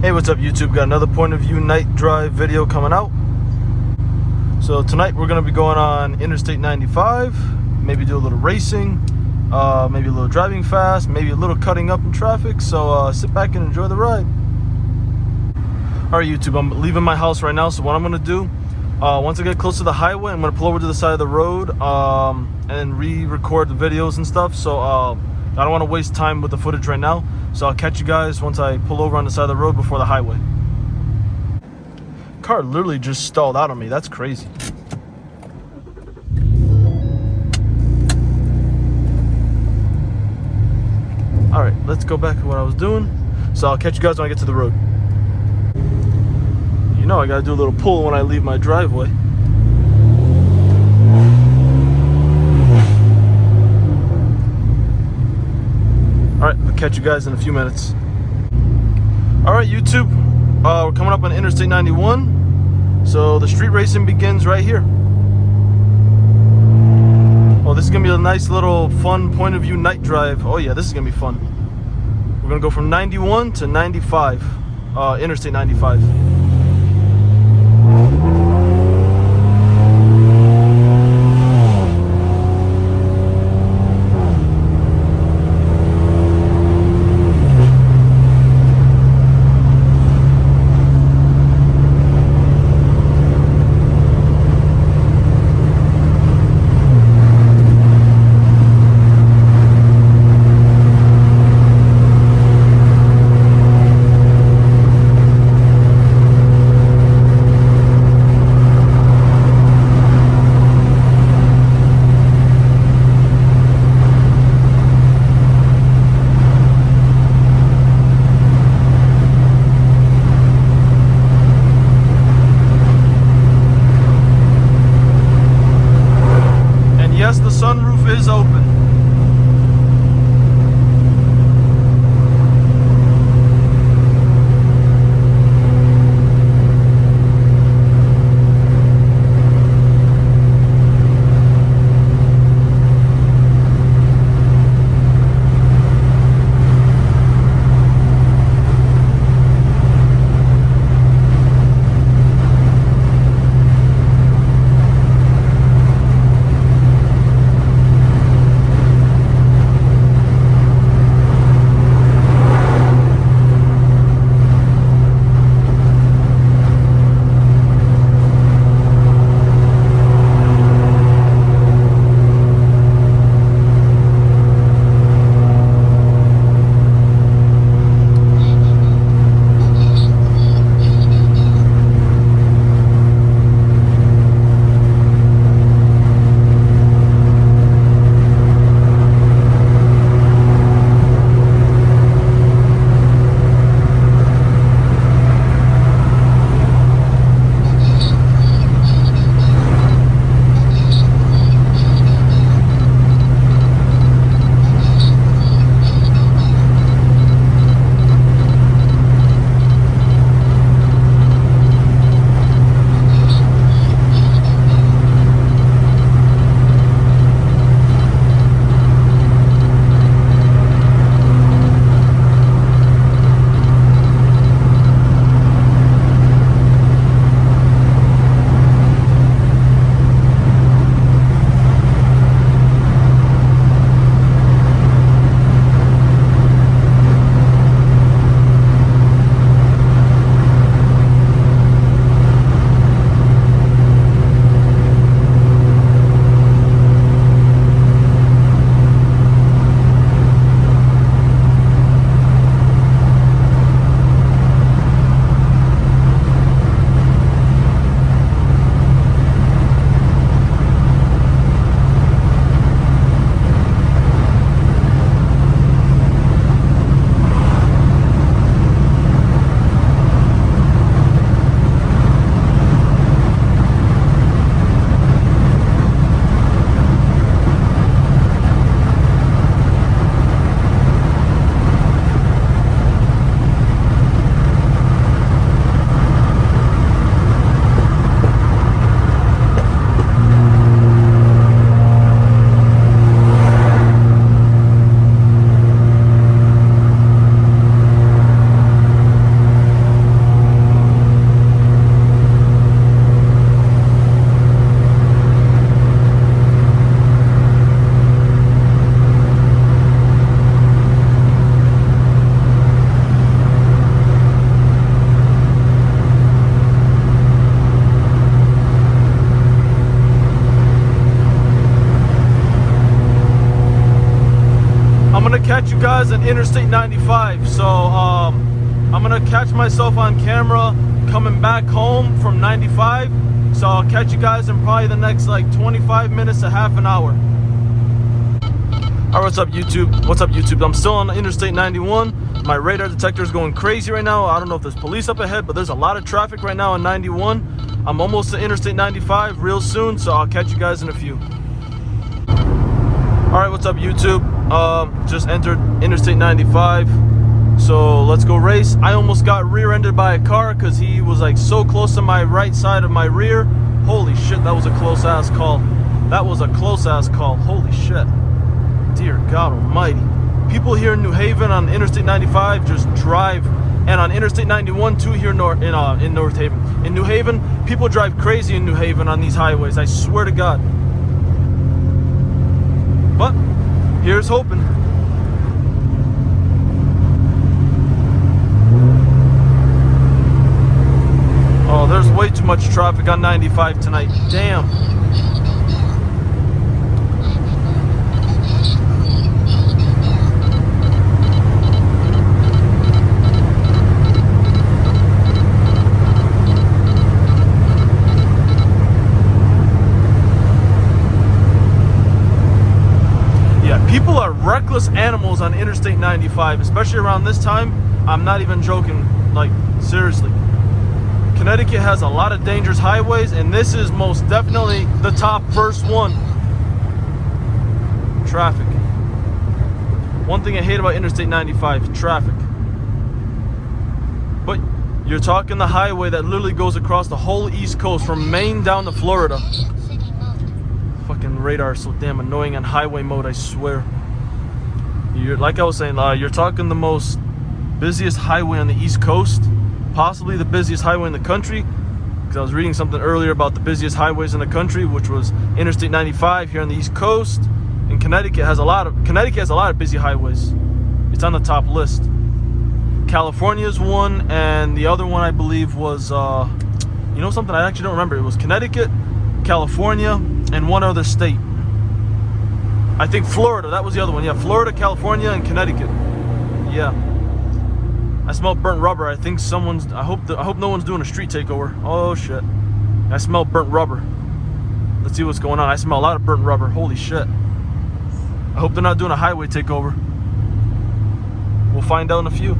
Hey, what's up YouTube? Got another point of view night drive video coming out. So tonight we're going to be going on Interstate 95, maybe do a little racing, maybe a little driving fast, maybe a little cutting up in traffic. So sit back and enjoy the ride. Alright YouTube, I'm leaving my house right now, so what I'm going to do, once I get close to the highway, I'm going to pull over to the side of the road and re-record the videos and stuff. So I don't want to waste time with the footage right now. So I'll catch you guys once I pull over on the side of the road before the highway. Car literally just stalled out on me. That's crazy. Alright, let's go back to what I was doing. So I'll catch you guys when I get to the road. You know I gotta do a little pull when I leave my driveway. Alright, I'll catch you guys in a few minutes. Alright YouTube, we're coming up on Interstate 91. So the street racing begins right here. Oh, this is gonna be a nice little fun point of view night drive. Oh yeah, this is gonna be fun. We're gonna go from 91 to 95, Interstate 95. Yes, the sunroof is open. guys on Interstate 95. So I'm gonna catch myself on camera coming back home from 95. So I'll catch you guys in probably the next like 25 minutes to half an hour. Alright, what's up YouTube? What's up YouTube? I'm still on Interstate 91. My radar detector is going crazy right now. I don't know if there's police up ahead, but there's a lot of traffic right now on 91. I'm almost to Interstate 95 real soon, so I'll catch you guys in a few. Alright, what's up YouTube? Just entered Interstate 95. So let's go race. I almost got rear-ended by a car because he was like so close to my right side of my rear. Holy shit, that was a close ass call. That was a close ass call. Holy shit. Dear God almighty. People here in New Haven on Interstate 95 just drive, and on Interstate 91 too here in North Haven. In New Haven, people drive crazy in New Haven on these highways, I swear to God. But here's hoping. Oh, there's way too much traffic on 95 tonight. Damn. People are reckless animals on Interstate 95, especially around this time. I'm not even joking, like seriously. Connecticut has a lot of dangerous highways, and this is most definitely the top first one. Traffic. One thing I hate about Interstate 95, traffic. But you're talking the highway that literally goes across the whole East Coast from Maine down to Florida. Fucking radar is so damn annoying on highway mode, I swear. Like I was saying, you're talking the most busiest highway on the East Coast, possibly the busiest highway in the country, because I was reading something earlier about the busiest highways in the country, which was Interstate 95 here on the East Coast, and Connecticut has a lot of busy highways. It's on the top list. California's one, and the other one I believe was you know something, I actually don't remember. It was Connecticut, California, and one other state. I think Florida, that was the other one. Yeah, Florida, California, and Connecticut. Yeah. I smell burnt rubber. I think I hope no one's doing a street takeover. Oh shit. I smell burnt rubber. Let's see what's going on. I smell a lot of burnt rubber. Holy shit. I hope they're not doing a highway takeover. We'll find out in a few.